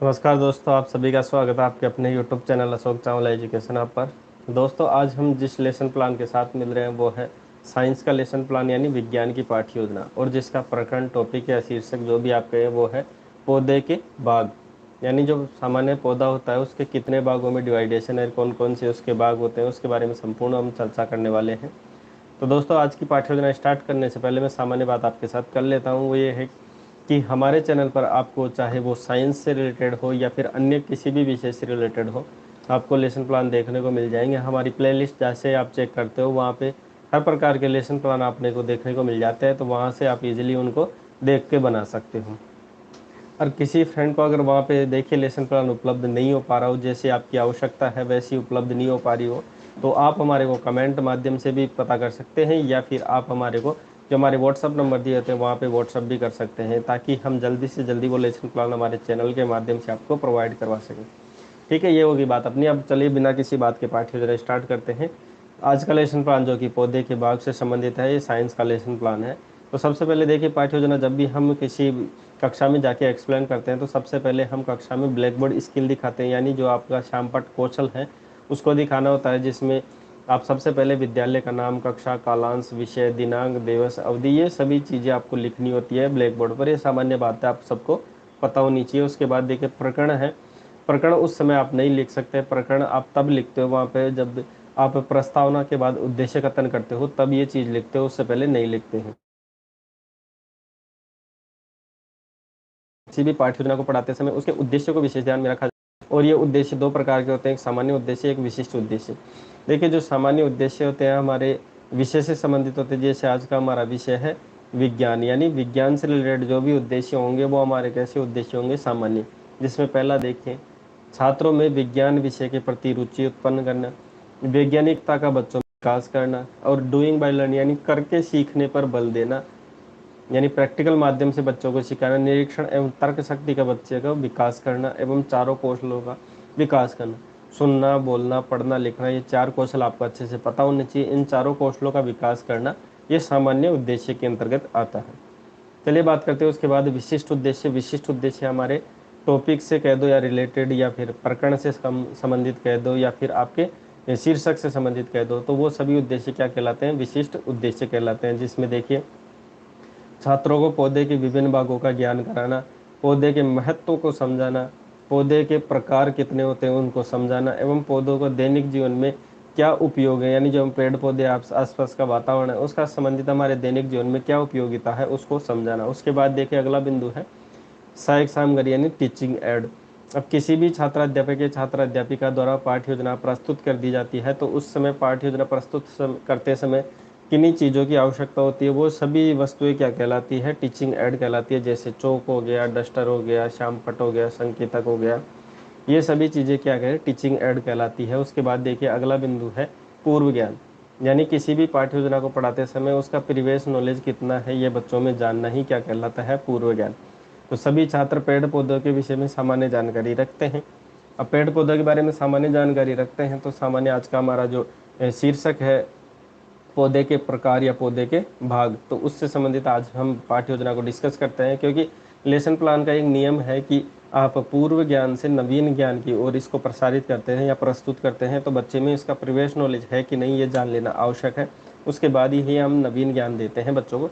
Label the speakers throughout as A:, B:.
A: नमस्कार दोस्तों, आप सभी का स्वागत है आपके अपने YouTube channel Ashok Chawla education app पर। दोस्तों, आज हम जिस लेसन प्लान के साथ मिल रहे हैं वो है साइंस का लेसन प्लान यानी विज्ञान की पाठ्य योजना, और जिसका प्रकरण टॉपिक या शीर्षक जो भी आप कहें वो है पौधे के बाग। यानी जो सामान्य पौधा होता है उसके कितने भागों में डिवाइडेशन है, कौन कौन से उसके भाग होते हैं, उसके बारे में संपूर्ण हम चर्चा करने वाले हैं। तो दोस्तों, आज की पाठ्य योजना स्टार्ट करने से पहले मैं सामान्य बात आपके साथ कर लेता हूँ। वो ये है कि हमारे चैनल पर आपको चाहे वो साइंस से रिलेटेड हो या फिर अन्य किसी भी विषय से रिलेटेड हो, आपको लेसन प्लान देखने को मिल जाएंगे। हमारी प्लेलिस्ट जैसे आप चेक करते हो वहाँ पे हर प्रकार के लेसन प्लान आपने को देखने को मिल जाते हैं, तो वहाँ से आप इजीली उनको देख के बना सकते हो। और किसी फ्रेंड को अगर वहाँ पे देखिए लेसन प्लान उपलब्ध नहीं हो पा रहा हो, जैसे आपकी आवश्यकता है वैसी उपलब्ध नहीं हो पा रही हो, तो आप हमारे को कमेंट माध्यम से भी पता कर सकते हैं, या फिर आप हमारे को जो हमारे व्हाट्सअप नंबर दिए होते हैं वहाँ पे व्हाट्सअप भी कर सकते हैं, ताकि हम जल्दी से जल्दी वो लेसन प्लान हमारे चैनल के माध्यम से आपको प्रोवाइड करवा सकें। ठीक है, ये होगी बात अपनी। अब चलिए बिना किसी बात के पाठ्य योजना स्टार्ट करते हैं। आज का लेसन प्लान जो कि पौधे के बाग से संबंधित है, ये साइंस का लेसन प्लान है। तो सबसे पहले देखिए, पाठ्य योजना जब भी हम किसी कक्षा में जाके एक्सप्लेन करते हैं तो सबसे पहले हम कक्षा में ब्लैक बोर्ड स्किल दिखाते हैं, यानी जो आपका श्यामपट्ट कौशल है उसको दिखाना होता है, जिसमें आप सबसे पहले विद्यालय का नाम, कक्षा, कालांश, विषय, दिनांक, दिवस, अवधि, ये सभी चीज़ें आपको लिखनी होती है ब्लैक बोर्ड पर। ये सामान्य बात है, आप सबको पता होनी चाहिए। उसके बाद देखिए प्रकरण है। प्रकरण उस समय आप नहीं लिख सकते, प्रकरण आप तब लिखते हो वहाँ पे जब आप प्रस्तावना के बाद उद्देश्य कथन करते हो, तब ये चीज़ लिखते हो, उससे पहले नहीं लिखते हैं। किसी भी पाठ्य योजना को पढ़ाते समय उसके उद्देश्य को विशेष ध्यान में रखा जाए, और ये उद्देश्य दो प्रकार के होते हैं, एक सामान्य उद्देश्य, एक विशिष्ट उद्देश्य। देखिए, जो सामान्य उद्देश्य होते हैं हमारे विषय से संबंधित होते हैं, जैसे आज का हमारा विषय है विज्ञान, यानी विज्ञान से रिलेटेड जो भी उद्देश्य होंगे वो हमारे कैसे उद्देश्य होंगे, सामान्य। जिसमें पहला देखें, छात्रों में विज्ञान विषय के प्रति रुचि उत्पन्न करना, वैज्ञानिकता का बच्चों में विकास करना, और डूइंग बाय लर्निंग यानी करके सीखने पर बल देना, यानी प्रैक्टिकल माध्यम से बच्चों को सिखाना, निरीक्षण एवं तर्क शक्ति का बच्चे का विकास करना, एवं चारों कौशलों का विकास करना। सुनना, बोलना, पढ़ना, लिखना, ये चार कौशल आपको अच्छे से पता होने चाहिए। इन चारों कौशलों का विकास करना ये सामान्य उद्देश्य के अंतर्गत आता है। चलिए बात करते हैं उसके बाद विशिष्ट उद्देश्य। विशिष्ट उद्देश्य हमारे टॉपिक से कह दो या रिलेटेड, या फिर प्रकरण से संबंधित कह दो, या फिर आपके शीर्षक से संबंधित कह दो, तो वो सभी उद्देश्य क्या कहलाते हैं, विशिष्ट उद्देश्य कहलाते हैं। जिसमें देखिए, छात्रों को पौधे के विभिन्न भागों का ज्ञान कराना, पौधे के महत्व को समझाना, पौधे के प्रकार कितने होते हैं उनको समझाना, एवं पौधों को दैनिक जीवन में क्या उपयोग है, यानी जो हम पेड़ पौधे आसपास का वातावरण है उसका संबंधित हमारे दैनिक जीवन में क्या उपयोगिता है उसको समझाना। उसके बाद देखिए अगला बिंदु है सहायक सामग्री यानी टीचिंग एड। अब किसी भी छात्र अध्यापक या छात्र अध्यापिका द्वारा पाठ्य योजना प्रस्तुत कर दी जाती है, तो उस समय पाठ्य योजना प्रस्तुत करते समय किन्हीं चीज़ों की आवश्यकता होती है, वो सभी वस्तुएं क्या कहलाती है, टीचिंग एड कहलाती है। जैसे चौक हो गया, डस्टर हो गया, श्यामपट्ट हो गया, संकेतक हो गया, ये सभी चीज़ें क्या कहें, टीचिंग एड कहलाती है। उसके बाद देखिए अगला बिंदु है पूर्व ज्ञान, यानी किसी भी पाठ्य योजना को पढ़ाते समय उसका प्रीवियस नॉलेज कितना है ये बच्चों में जानना ही क्या कहलाता है, पूर्व ज्ञान। तो सभी छात्र पेड़ पौधों के विषय में सामान्य जानकारी रखते हैं। अब पेड़ पौधों के बारे में सामान्य जानकारी रखते हैं तो सामान्य आज का हमारा जो शीर्षक है पौधे के प्रकार या पौधे के भाग, तो उससे संबंधित आज हम पाठ्य योजना को डिस्कस करते हैं। क्योंकि लेसन प्लान का एक नियम है कि आप पूर्व ज्ञान से नवीन ज्ञान की ओर इसको प्रसारित करते हैं या प्रस्तुत करते हैं, तो बच्चे में इसका प्रीवियस नॉलेज है कि नहीं ये जान लेना आवश्यक है। उसके बाद ही हम नवीन ज्ञान देते हैं बच्चों को।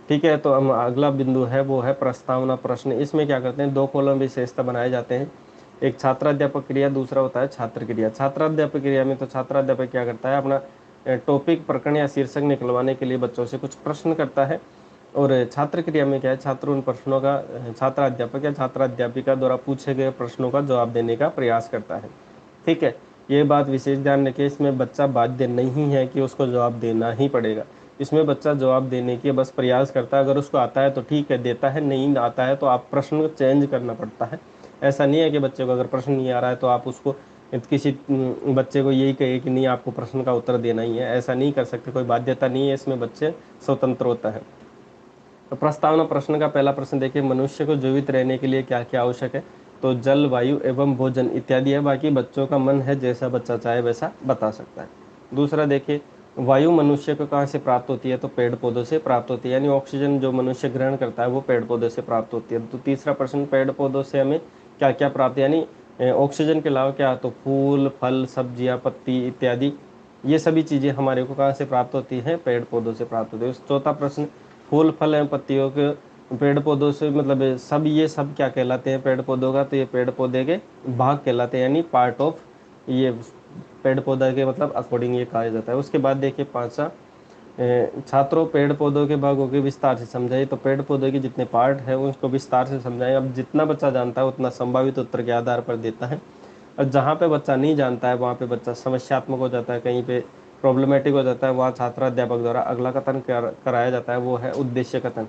A: ठीक है, तो हम अगला बिंदु है वो है प्रस्तावना प्रश्न। इसमें क्या करते हैं, दो कॉलम विशेषता बनाए जाते हैं, एक छात्राध्यापक क्रिया, दूसरा होता है छात्र क्रिया। छात्राध्यापक क्रिया में तो छात्राध्यापक क्या करता है, अपना टॉपिक, प्रकरण या शीर्षक निकलवाने के लिए बच्चों से कुछ प्रश्न करता है। और छात्र क्रिया में क्या है, छात्र उन प्रश्नों का छात्राध्यापक या छात्राध्यापिका द्वारा पूछे गए प्रश्नों का जवाब देने का प्रयास करता है। ठीक है, ये बात विशेष ध्यान रखें, इसमें बच्चा बाध्य नहीं है कि उसको जवाब देना ही पड़ेगा। इसमें बच्चा जवाब देने के बस प्रयास करता है, अगर उसको आता है तो ठीक है देता है, नहीं आता है तो आप प्रश्न को चेंज करना पड़ता है। ऐसा नहीं है कि बच्चे को अगर प्रश्न नहीं आ रहा है तो आप उसको किसी बच्चे को यही कहे कि नहीं आपको प्रश्न का उत्तर देना ही है, ऐसा नहीं कर सकते, कोई बाध्यता नहीं है इसमें, बच्चे स्वतंत्र होता है। तो प्रस्तावना प्रश्न का पहला प्रश्न देखिए, मनुष्य को जीवित रहने के लिए क्या क्या आवश्यक है, तो जल, वायु एवं भोजन इत्यादि है। बाकी बच्चों का मन है, जैसा बच्चा चाहे वैसा बता सकता है। दूसरा देखिए, वायु मनुष्य को कहाँ से प्राप्त होती है, तो पेड़ पौधों से प्राप्त होती है, यानी ऑक्सीजन जो मनुष्य ग्रहण करता है वो पेड़ पौधों से प्राप्त होती है। तो तीसरा प्रश्न, पेड़ पौधों से हमें क्या क्या प्राप्त, यानी ऑक्सीजन के अलावा क्या, तो फूल फल सब्जियां पत्ती इत्यादि, ये सभी चीज़ें हमारे को कहाँ से प्राप्त होती हैं, पेड़ पौधों से प्राप्त होती है। चौथा प्रश्न, फूल फल एवं पत्तियों के पेड़ पौधों से मतलब सब, ये सब क्या कहलाते हैं पेड़ पौधों का, तो ये पेड़ पौधे के भाग कहलाते हैं, यानी पार्ट ऑफ ये पेड़ पौधा के मतलब अकॉर्डिंग ये कहा जाता है। उसके बाद देखिए पांचवा, छात्रों पेड़ पौधों के भागों के विस्तार से समझाइए, तो पेड़ पौधे के जितने पार्ट हैं उसको विस्तार से समझाएं। अब जितना बच्चा जानता है उतना संभावित उत्तर के आधार पर देता है, और जहाँ पे बच्चा नहीं जानता है वहाँ पे बच्चा समस्यात्मक हो जाता है, कहीं पे प्रॉब्लमेटिक हो जाता है, वहाँ छात्र अध्यापक द्वारा अगला कथन कराया जाता है, वो है उद्देश्य कथन।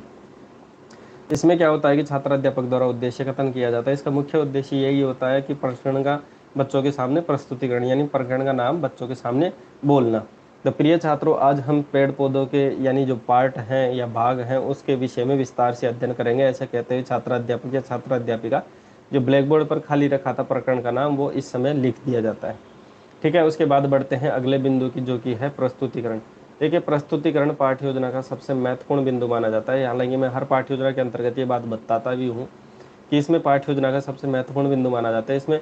A: इसमें क्या होता है कि छात्र अध्यापक द्वारा उद्देश्य कथन किया जाता है। इसका मुख्य उद्देश्य यही होता है कि प्रकरण का बच्चों के सामने प्रस्तुतिकरण, यानी प्रकरण का नाम बच्चों के सामने बोलना। तो प्रिय छात्रों, आज हम पेड़ पौधों के यानी जो पार्ट हैं या भाग हैं उसके विषय में विस्तार से अध्ययन करेंगे। ऐसा कहते हुए छात्र अध्यापक या छात्र अध्यापिका जो ब्लैक बोर्ड पर खाली रखा था प्रकरण का नाम, वो इस समय लिख दिया जाता है। ठीक है, उसके बाद बढ़ते हैं अगले बिंदु की, जो कि है प्रस्तुतिकरण। देखिए, प्रस्तुतिकरण पाठ्य योजना का सबसे महत्वपूर्ण बिंदु माना जाता है। हालांकि मैं हर पाठ्य योजना के अंतर्गत ये बात बताता भी हूँ कि इसमें पाठ्य योजना का सबसे महत्वपूर्ण बिंदु माना जाता है। इसमें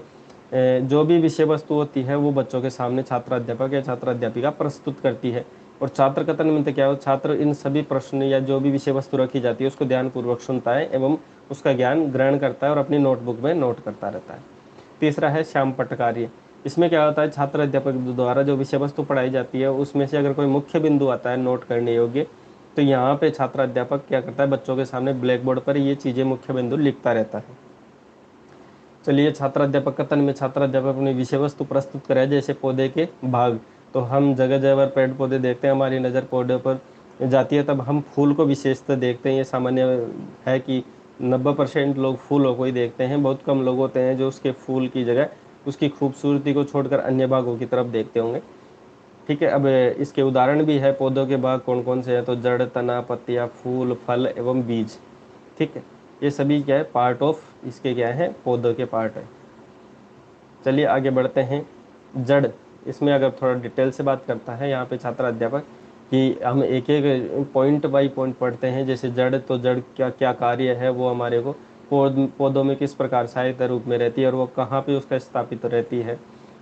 A: जो भी विषय वस्तु होती है वो बच्चों के सामने छात्र अध्यापक या छात्र अध्यापिका प्रस्तुत करती है। और छात्र कथन में तो क्या हो, छात्र इन सभी प्रश्न या जो भी विषय वस्तु रखी जाती है उसको ध्यानपूर्वक सुनता है एवं उसका ज्ञान ग्रहण करता है और अपनी नोटबुक में नोट करता रहता है। तीसरा है श्याम पट्ट कार्य। इसमें क्या होता है, छात्र अध्यापक द्वारा जो विषय वस्तु पढ़ाई जाती है उसमें से अगर कोई मुख्य बिंदु आता है नोट करने योग्य, तो यहाँ पे छात्र अध्यापक क्या करता है, बच्चों के सामने ब्लैक बोर्ड पर ये चीजें मुख्य बिंदु लिखता रहता है। चलिए, छात्र अध्यापक कथन में छात्र अध्यापक अपनी विषय वस्तु प्रस्तुत करे, जैसे पौधे के भाग। तो हम जगह जगह पर पेड़ पौधे देखते हैं, हमारी नज़र पौधे पर जाती है, तब हम फूल को विशेषतः देखते हैं। ये सामान्य है कि 90% लोग फूलों को ही देखते हैं, बहुत कम लोग होते हैं जो उसके फूल की जगह उसकी खूबसूरती को छोड़कर अन्य भागों की तरफ देखते होंगे। ठीक है, अब इसके उदाहरण भी है, पौधों के भाग कौन कौन से हैं, तो जड़ तना पत्तियां फूल फल एवं बीज। ठीक है, ये सभी क्या है, पार्ट ऑफ इसके क्या है, पौधों के पार्ट है। चलिए आगे बढ़ते हैं। जड़, इसमें अगर थोड़ा डिटेल से बात करता है यहाँ पे छात्र अध्यापक कि हम एक एक पॉइंट बाई पॉइंट पढ़ते हैं। जैसे जड़, तो जड़ क्या क्या कार्य है, वो हमारे को पौधों में किस प्रकार सहायता रूप में रहती है और वो कहाँ पे उसका स्थापित रहती है,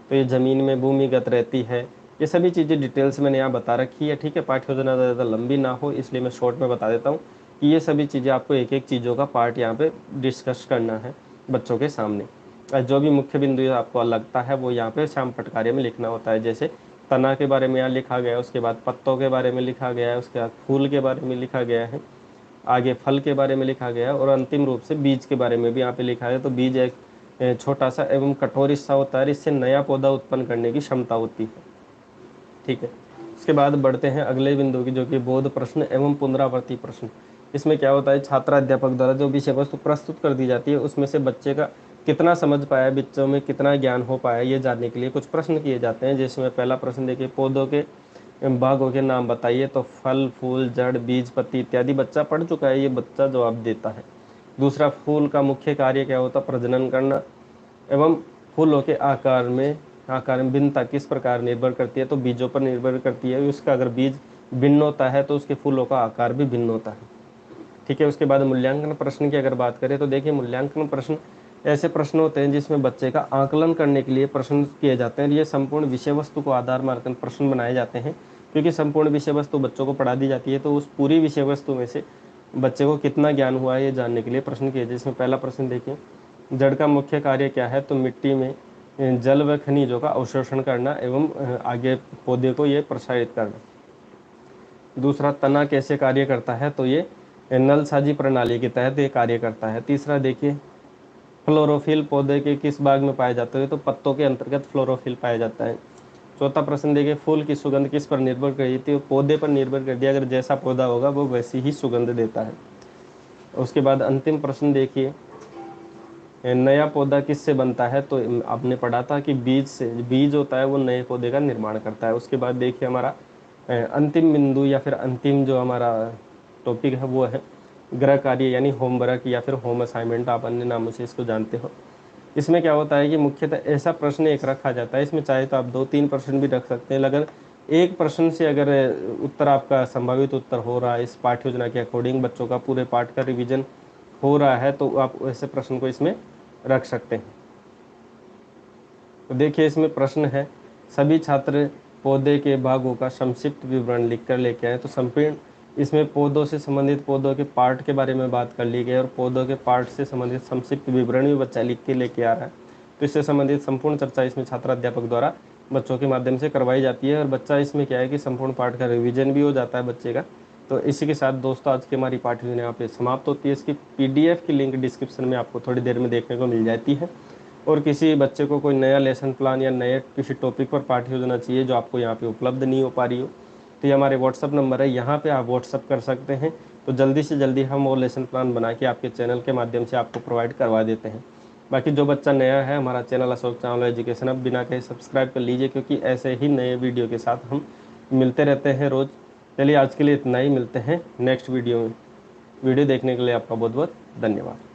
A: तो ये जमीन में भूमिगत रहती है। ये सभी चीज़ें डिटेल्स मैंने यहाँ बता रखी है। ठीक है, पाठ्य योजना ज़्यादा लंबी ना हो इसलिए मैं शॉर्ट में बता देता हूँ कि ये सभी चीज़ें आपको एक एक चीज़ों का पार्ट यहाँ पे डिस्कस करना है बच्चों के सामने। जो भी मुख्य बिंदु आपको लगता है वो यहाँ पे श्याम पटकार्य में लिखना होता है। जैसे तना के बारे में यहाँ लिखा गया है, उसके बाद पत्तों के बारे में लिखा गया है, उसके बाद फूल के बारे में लिखा गया है, आगे फल के बारे में लिखा गया है और अंतिम रूप से बीज के बारे में भी यहाँ पे लिखा है। तो बीज एक छोटा सा एवं कठोर हिस्सा होता है, इससे नया पौधा उत्पन्न करने की क्षमता होती है। ठीक है, इसके बाद बढ़ते हैं अगले बिंदु की, जो कि बोध प्रश्न एवं पुनरावृत्ति प्रश्न। इसमें क्या होता है, छात्र अध्यापक द्वारा जो विषय वस्तु प्रस्तुत कर दी जाती है उसमें से बच्चे का कितना समझ पाया, बच्चों में कितना ज्ञान हो पाया, ये जानने के लिए कुछ प्रश्न किए जाते हैं। जिसमें पहला प्रश्न देखिए, पौधों के भागों के नाम बताइए। तो फल फूल जड़ बीज पत्ती इत्यादि बच्चा पढ़ चुका है, ये बच्चा जवाब देता है। दूसरा, फूल का मुख्य कार्य क्या होता है, प्रजनन करना एवं फूलों के आकार में भिन्नता किस प्रकार निर्भर करती है, तो बीजों पर निर्भर करती है। उसका अगर बीज भिन्न होता है तो उसके फूलों का आकार भी भिन्न होता है। ठीक है, उसके बाद मूल्यांकन प्रश्न की अगर बात करें तो देखिए, मूल्यांकन प्रश्न ऐसे प्रश्न होते हैं जिसमें बच्चे का आकलन करने के लिए प्रश्न किए जाते हैं। ये संपूर्ण विषय वस्तु को आधार मानकर प्रश्न बनाए जाते हैं, क्योंकि संपूर्ण विषय वस्तु बच्चों को पढ़ा दी जाती है, तो उस पूरी विषय वस्तु में से बच्चे को कितना ज्ञान हुआ है ये जानने के लिए प्रश्न किए। जिसमें पहला प्रश्न देखिए, जड़ का मुख्य कार्य क्या है, तो मिट्टी में जल व खनिजों का अवशोषण करना एवं आगे पौधे को ये प्रसारित करना। दूसरा, तना कैसे कार्य करता है, तो ये नलसाजी प्रणाली के तहत ये कार्य करता है। तीसरा देखिए, फ्लोरोफिल पौधे के किस भाग में पाया जाता है, तो पत्तों के अंतर्गत फ्लोरोफिल पाया जाता है। चौथा प्रश्न देखिए, फूल की सुगंध किस पर निर्भर करती है, तो पौधे पर निर्भर करती है, अगर जैसा पौधा होगा वो वैसी ही सुगंध देता है। उसके बाद अंतिम प्रश्न देखिए, नया पौधा किससे बनता है, तो आपने पढ़ा था कि बीज से, बीज होता है वो नए पौधे का निर्माण करता है। उसके बाद देखिए हमारा अंतिम बिंदु या फिर अंतिम जो हमारा टॉपिक है वो है गृह कार्य, यानी होमवर्क या फिर होम असाइनमेंट, आप अन्य नामों से इसको जानते हो। इसमें क्या होता है कि मुख्यतः ऐसा प्रश्न एक रखा जाता है, इसमें चाहे तो आप 2-3 प्रश्न भी रख सकते हैं। अगर एक प्रश्न से अगर उत्तर आपका संभावित उत्तर हो रहा है इस पाठ्य योजना के अकॉर्डिंग, बच्चों का पूरे पाठ का रिवीजन हो रहा है, तो आप ऐसे प्रश्न को इसमें रख सकते हैं। तो देखिए इसमें प्रश्न है, सभी छात्र पौधे के भागों का संक्षिप्त विवरण लिखकर लेके आए। तो संपूर्ण इसमें पौधों से संबंधित पौधों के पार्ट के बारे में बात कर ली गई और पौधों के पार्ट से संबंधित संक्षिप्त विवरण भी बच्चा लिख के लेके आ रहा है। तो इससे संबंधित संपूर्ण चर्चा इसमें छात्र अध्यापक द्वारा बच्चों के माध्यम से करवाई जाती है और बच्चा इसमें क्या है कि संपूर्ण पाठ का रिवीजन भी हो जाता है बच्चे का। तो इसी के साथ दोस्तों आज की हमारी पाठ्यक्रम यहाँ पे समाप्त होती है। इसकी PDF की लिंक डिस्क्रिप्शन में आपको थोड़ी देर में देखने को मिल जाती है। और किसी बच्चे को कोई नया लेसन प्लान या नए किसी टॉपिक पर पाठ्य योजना चाहिए जो आपको यहाँ पे उपलब्ध नहीं हो पा रही हो, तो ये हमारे व्हाट्सअप नंबर है, यहाँ पे आप व्हाट्सअप कर सकते हैं। तो जल्दी से जल्दी हम वो लेसन प्लान बना के आपके चैनल के माध्यम से आपको प्रोवाइड करवा देते हैं। बाकी जो बच्चा नया है, हमारा चैनल अशोक चावला एजुकेशन अब बिना कहे सब्सक्राइब कर लीजिए, क्योंकि ऐसे ही नए वीडियो के साथ हम मिलते रहते हैं रोज़। चलिए आज के लिए इतना ही, मिलते हैं नेक्स्ट वीडियो में। वीडियो देखने के लिए आपका बहुत बहुत धन्यवाद।